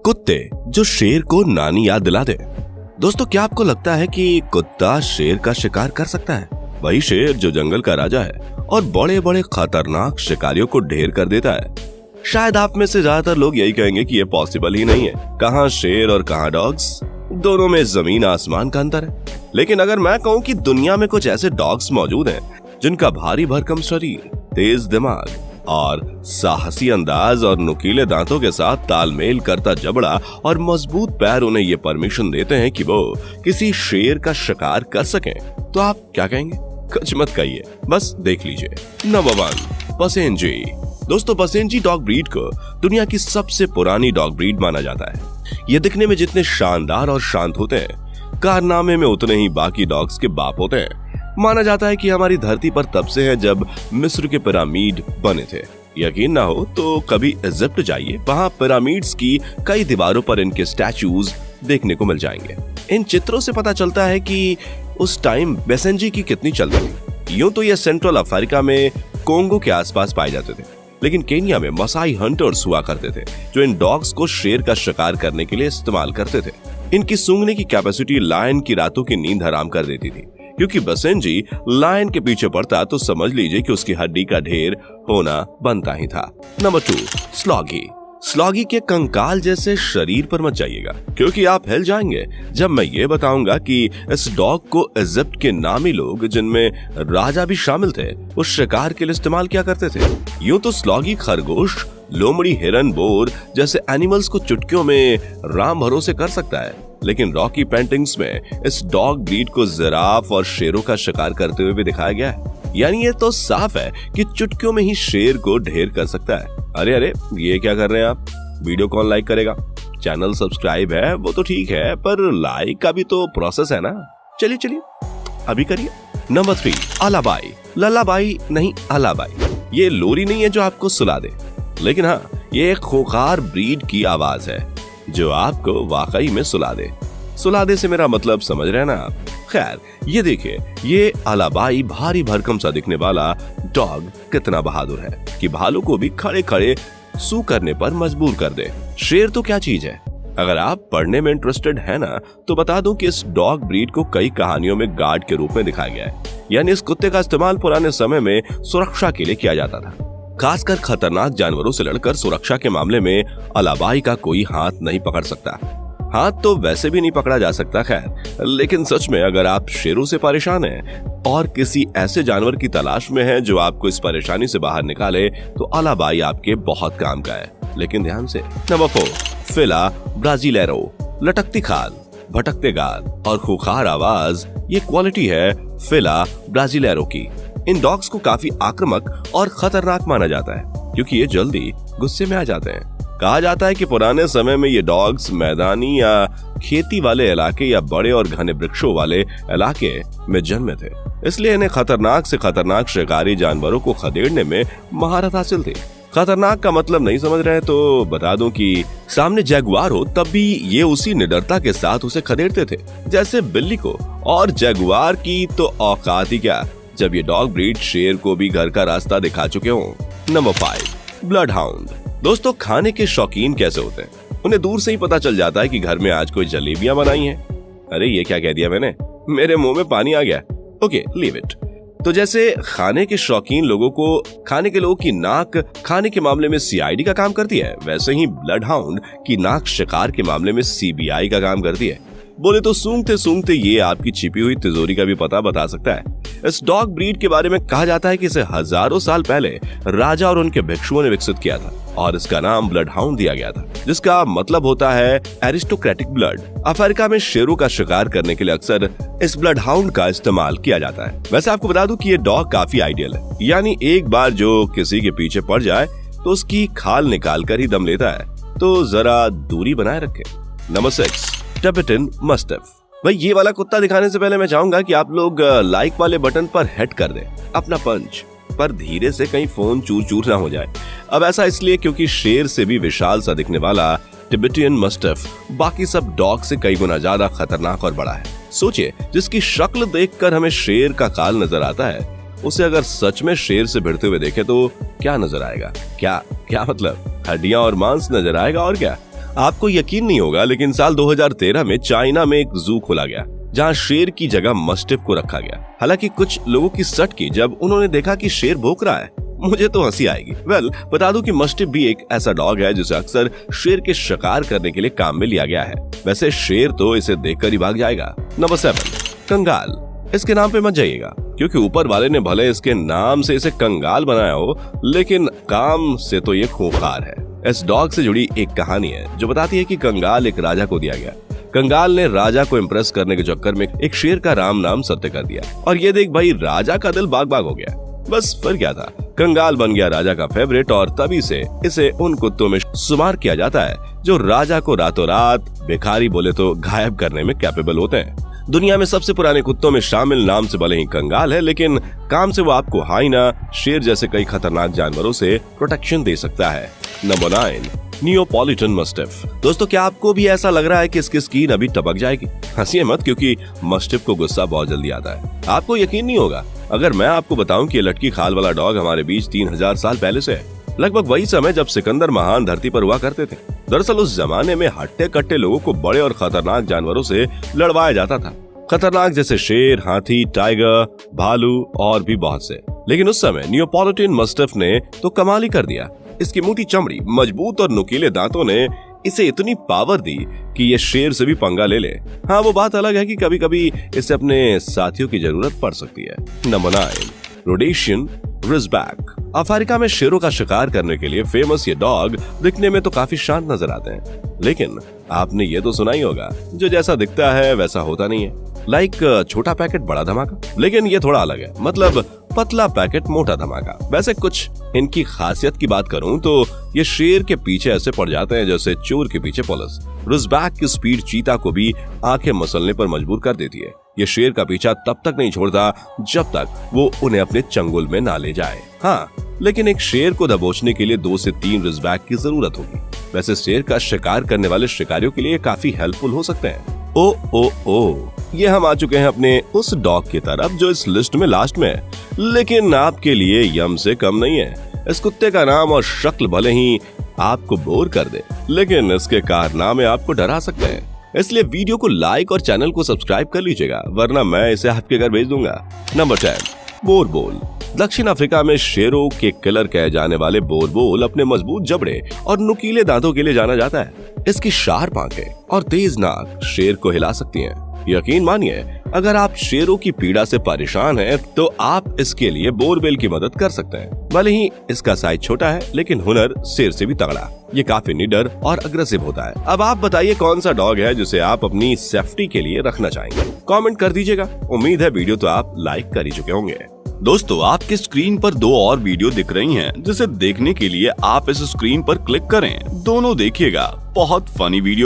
कुत्ते जो शेर को नानी याद दिला दे। दोस्तों, क्या आपको लगता है कि कुत्ता शेर का शिकार कर सकता है? वही शेर जो जंगल का राजा है और बड़े बड़े खतरनाक शिकारियों को ढेर कर देता है। शायद आप में से ज्यादातर लोग यही कहेंगे कि ये पॉसिबल ही नहीं है। कहाँ शेर और कहाँ डॉग्स, दोनों में जमीन आसमान का अंतर है। लेकिन अगर मैं कहूँ कि दुनिया में कुछ ऐसे डॉग्स मौजूद हैं जिनका भारी भरकम शरीर, तेज दिमाग और साहसी अंदाज और नुकीले दांतों के साथ तालमेल करता जबड़ा और मजबूत पैर उन्हें ये परमिशन देते हैं कि वो किसी शेर का शिकार कर सकें, तो आप क्या कहेंगे? कुछ मत कहिए, बस देख लीजिए। नंबर 1, पसेंजी। दोस्तों, पसेंजी डॉग ब्रीड को दुनिया की सबसे पुरानी डॉग ब्रीड माना जाता है। ये दिखने में जितने शानदार और शांत होते हैं, कारनामे में उतने ही बाकी डॉग्स के बाप होते हैं। माना जाता है कि हमारी धरती पर तब से है जब मिस्र के पिरामिड बने थे। यकीन ना हो तो कभी इजिप्ट जाइए, वहाँ पिरामिड्स की कई दीवारों पर इनके स्टैचूज देखने को मिल जाएंगे। इन चित्रों से पता चलता है कि उस टाइम पसेंजी की कितनी चलती थी। यूं तो ये सेंट्रल अफ्रीका में कोंगो के आसपास पाए जाते थे, लेकिन केन्या में मसाई हंटर्स हुआ करते थे जो इन डॉग्स को शेर का शिकार करने के लिए इस्तेमाल करते थे। इनकी सूंघने की कैपेसिटी लायन की रातों की नींद हराम कर देती थी। क्योंकि पसेंजी लायन के पीछे पड़ता तो समझ लीजिए कि उसकी हड्डी का ढेर होना बनता ही था। नंबर 2, स्लॉगी। स्लॉगी के कंकाल जैसे शरीर पर मत जाइएगा, क्योंकि आप हिल जाएंगे जब मैं ये बताऊंगा कि इस डॉग को इजिप्ट के नामी लोग, जिनमें राजा भी शामिल थे, उस शिकार के लिए इस्तेमाल किया करते थे। यूं तो स्लॉगी खरगोश, लोमड़ी, हिरन, बोर जैसे एनिमल्स को चुटकियों में राम भरोसे कर सकता है, लेकिन रॉकी पेंटिंग्स में इस डॉग ब्रीड को जिराफ और शेरों का शिकार करते हुए भी दिखाया गया है। यानी ये तो साफ है कि चुटकियों में ही शेर को ढेर कर सकता है। अरे ये क्या कर रहे हैं आप? वीडियो कौन लाइक करेगा? चैनल सब्सक्राइब है वो तो ठीक है, पर लाइक का भी तो प्रोसेस है ना। चलिए अभी करिए। नंबर 3, अलाबाई। लल्लाबाई नहीं, अलाबाई। ये लोरी नहीं है जो आपको सुला दे, लेकिन हाँ, ये एक खूंखार ब्रीड की आवाज है जो आपको वाकई में सुला दे। सुला दे से मेरा मतलब समझ रहे हैं ना आप? खैर, ये देखिए, ये अलाबाई भारी भरकम सा दिखने वाला डॉग कितना बहादुर है कि भालू को भी खड़े खड़े सू करने पर मजबूर कर दे। शेर तो क्या चीज है। अगर आप पढ़ने में इंटरेस्टेड है ना, तो बता दूं कि इस डॉग ब्रीड को कई कहानियों में गार्ड के रूप में दिखाया गया है। यानी इस कुत्ते का इस्तेमाल पुराने समय में सुरक्षा के लिए किया जाता था। खासकर खतरनाक जानवरों से लड़कर सुरक्षा के मामले में अलाबाई का कोई हाथ नहीं पकड़ सकता। हाथ तो वैसे भी नहीं पकड़ा जा सकता, खैर, लेकिन सच में अगर आप शेरों से परेशान हैं और किसी ऐसे जानवर की तलाश में हैं जो आपको इस परेशानी से बाहर निकाले, तो अलाबाई आपके बहुत काम का है। लेकिन ध्यान से। नंबर 4, फिला ब्राजीलेरो। लटकती खाल, भटकते गाल और खूंखार आवाज, ये क्वालिटी है फिला ब्राजीलेरो की। इन डॉग्स को काफी आक्रामक और खतरनाक माना जाता है, क्योंकि ये जल्दी गुस्से में आ जाते हैं। कहा जाता है कि पुराने समय में ये डॉग्स मैदानी या खेती वाले इलाके या बड़े और घने वृक्षों वाले इलाके में जन्मे थे, इसलिए इन्हें खतरनाक से खतरनाक शिकारी जानवरों को खदेड़ने में महारत हासिल थी। खतरनाक का मतलब नहीं समझ रहे तो बता दूं कि सामने जैगुआर हो तब भी ये उसी निडरता के साथ उसे खदेड़ते थे जैसे बिल्ली को। और जैगुआर की तो औकात ही क्या, जब ये डॉग ब्रीड शेर को भी घर का रास्ता दिखा चुके हों। Number 5, blood hound. दोस्तों, खाने के शौकीन कैसे होते हैं? उन्हें दूर से ही पता चल जाता है कि घर में आज कोई जलेबियां बनाई हैं। अरे ये क्या कह दिया मैंने, मेरे मुंह में पानी आ गया। Okay, leave it. तो जैसे खाने के शौकीन लोगों को खाने के लोगों की नाक खाने के मामले में सीआईडी का काम करती है, वैसे ही ब्लड हाउंड की नाक शिकार के मामले में सीबीआई का काम करती है। बोले तो सूंघते सूंघते ये आपकी छिपी हुई तिजोरी का भी पता बता सकता है। इस डॉग ब्रीड के बारे में कहा जाता है कि इसे हजारों साल पहले राजा और उनके भिक्षुओं ने विकसित किया था और इसका नाम ब्लड हाउंड दिया गया था, जिसका मतलब होता है एरिस्टोक्रेटिक ब्लड। अफ्रीका में शेरों का शिकार करने के लिए अक्सर इस ब्लड हाउंड का इस्तेमाल किया जाता है। वैसे आपको बता दूं कि ये डॉग काफी आइडियल है, यानी एक बार जो किसी के पीछे पड़ जाए तो उसकी खाल निकाल कर ही दम लेता है, तो जरा दूरी बनाए रखें। Number 6, Tibetan mastiff. भाई, ये वाला कुत्ता दिखाने से पहले मैं चाहूंगा कि आप लोग लाइक वाले बटन पर हिट कर दें अपना पंच, पर धीरे से कहीं फोन चूर चूर ना हो जाए। अब ऐसा इसलिए क्योंकि शेर से भी विशाल सा दिखने वाला टिबेटियन मस्टिफ बाकी सब डॉग से कई गुना ज्यादा खतरनाक और बड़ा है। सोचिए, जिसकी शक्ल देखकर हमें शेर का काल नजर आता है, उसे अगर सच में शेर से भिड़ते हुए देखे तो क्या नजर आएगा? क्या मतलब हड्डियां और मांस नजर आएगा और क्या? आपको यकीन नहीं होगा, लेकिन साल 2013 में चाइना में एक जू खोला गया जहां शेर की जगह मस्टिफ को रखा गया। हालांकि कुछ लोगों की सट की जब उन्होंने देखा कि शेर भौंक रहा है। मुझे तो हंसी आएगी। बता दूं कि मस्टिफ भी एक ऐसा डॉग है जिसे अक्सर शेर के शिकार करने के लिए काम में लिया गया है। वैसे शेर तो इसे देखकर ही भाग जाएगा। नंबर 7, कंगाल। इसके नाम पे मत जाइएगा, क्योंकि ऊपर वाले ने भले इसके नाम से इसे कंगाल बनाया हो, लेकिन काम से तो ये खूंखार है। इस डॉग से जुड़ी एक कहानी है जो बताती है कि कंगाल एक राजा को दिया गया। कंगाल ने राजा को इम्प्रेस करने के चक्कर में एक शेर का राम नाम सत्य कर दिया, और ये देख भाई राजा का दिल बाग बाग हो गया। बस फिर क्या था, कंगाल बन गया राजा का फेवरेट, और तभी से इसे उन कुत्तों में शुमार किया जाता है जो राजा को रातों रात भिखारी बोले तो गायब करने में कैपेबल होते हैं। दुनिया में सबसे पुराने कुत्तों में शामिल नाम से भले ही कंगाल है, लेकिन काम से वो आपको हाइना, शेर जैसे कई खतरनाक जानवरों से प्रोटेक्शन दे सकता है। Number 9, Neapolitan mastiff. दोस्तों, क्या आपको भी ऐसा लग रहा है कि इसकी स्किन अभी टपक जाएगी? हंसिए मत, क्योंकि मस्टिफ को गुस्सा बहुत जल्दी आता है। आपको यकीन नहीं होगा अगर मैं आपको बताऊं कि ये लटकी खाल वाला डॉग हमारे बीच 3000 साल पहले से है। लगभग वही समय जब सिकंदर महान धरती पर हुआ करते थे। दरअसल उस जमाने में हट्टे कट्टे लोगों को बड़े और खतरनाक जानवरों से लड़वाया जाता था। खतरनाक जैसे शेर, हाथी, टाइगर, भालू और भी बहुत से। लेकिन उस समय नियोपॉलिटन मस्टिफ ने तो कमाल ही कर दिया। इसकी मोटी चमड़ी, मजबूत और नुकीले दांतों ने इसे इतनी पावर दी कि ये शेर से भी पंगा ले ले। हाँ, वो बात अलग है कि कभी कभी इसे अपने साथियों की जरूरत पड़ सकती है। Number 9, Rhodesian ridgeback. अफ्रीका में शेरों का शिकार करने के लिए फेमस ये डॉग दिखने में तो काफी शांत नजर आते हैं, लेकिन आपने ये तो सुना ही होगा, जो जैसा दिखता है वैसा होता नहीं है। लाइक छोटा पैकेट बड़ा धमाका, लेकिन ये थोड़ा अलग है। मतलब पतला पैकेट मोटा धमाका। वैसे कुछ इनकी खासियत की बात करूं तो ये शेर के पीछे ऐसे पड़ जाते हैं जैसे चोर के पीछे पुलिस। रिजबैक की स्पीड चीता को भी आंखें मसलने पर मजबूर कर देती है। ये शेर का पीछा तब तक नहीं छोड़ता जब तक वो उन्हें अपने चंगुल में ना ले जाए। हाँ, लेकिन एक शेर को दबोचने के लिए 2 से 3 रिजबैक की जरूरत होगी। वैसे शेर का शिकार करने वाले शिकारियों के लिए काफी हेल्पफुल हो सकते हैं। ओ, ये हम आ चुके हैं अपने उस डॉग की तरफ जो इस लिस्ट में लास्ट में है, लेकिन आपके लिए यम से कम नहीं है। इस कुत्ते का नाम और शक्ल भले ही आपको बोर कर दे, लेकिन इसके कारनामे आपको डरा सकते हैं। इसलिए वीडियो को लाइक और चैनल को सब्सक्राइब कर लीजिएगा, वरना मैं इसे आपके घर भेज दूंगा। नंबर 10, बोरबोल। दक्षिण अफ्रीका में शेरों के किलर कहे जाने वाले बोरबोल अपने मजबूत जबड़े और नुकीले दांतों के लिए जाना जाता है। इसकी शार्प आंखें और तेज नाक शेर को हिला सकती हैं। यकीन मानिए, अगर आप शेरों की पीड़ा से परेशान हैं, तो आप इसके लिए बोरबेल की मदद कर सकते हैं। भले ही इसका साइज छोटा है, लेकिन हुनर शेर से भी तगड़ा। ये काफी निडर और अग्रेसिव होता है। अब आप बताइए कौन सा डॉग है जिसे आप अपनी सेफ्टी के लिए रखना चाहेंगे? कमेंट कर दीजिएगा। उम्मीद है वीडियो तो आप लाइक कर ही चुके होंगे। दोस्तों, आपके स्क्रीन पर 2 और वीडियो दिख रही हैं, जिसे देखने के लिए आप इस स्क्रीन पर क्लिक करें। दोनों देखिएगा, बहुत फनी वीडियो